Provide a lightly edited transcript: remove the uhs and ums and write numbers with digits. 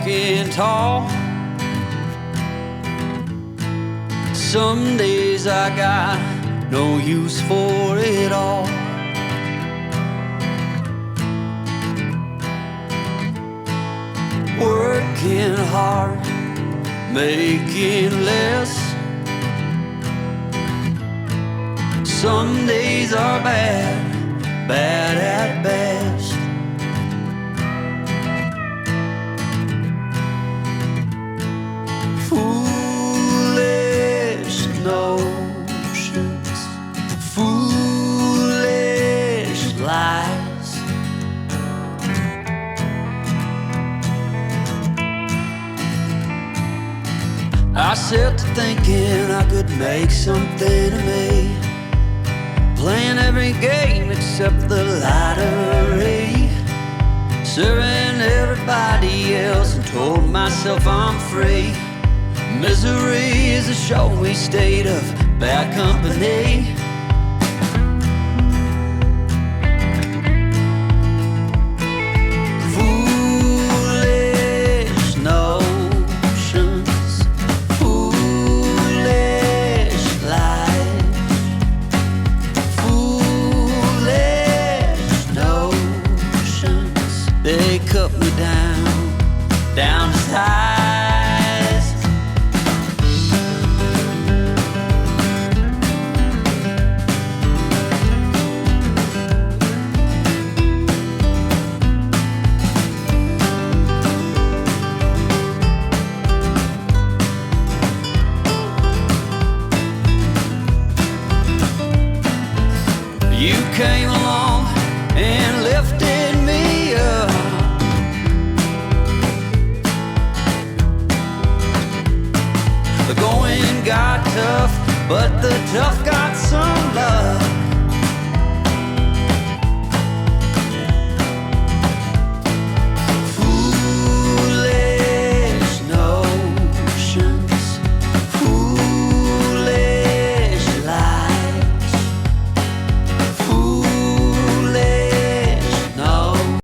walking tall. Some days I got no use for it all. Working hard, making less. Some days are bad, bad at best. Foolish notions, foolish lies. I set to thinking I could make something of me, playing every game except the lottery, serving everybody else and told myself I'm free. Misery is a showy state of bad company. Foolish notions, foolish lies. Foolish notions, they cut me down to size. You came along and lifted me up. The going got tough, but the tough got some love.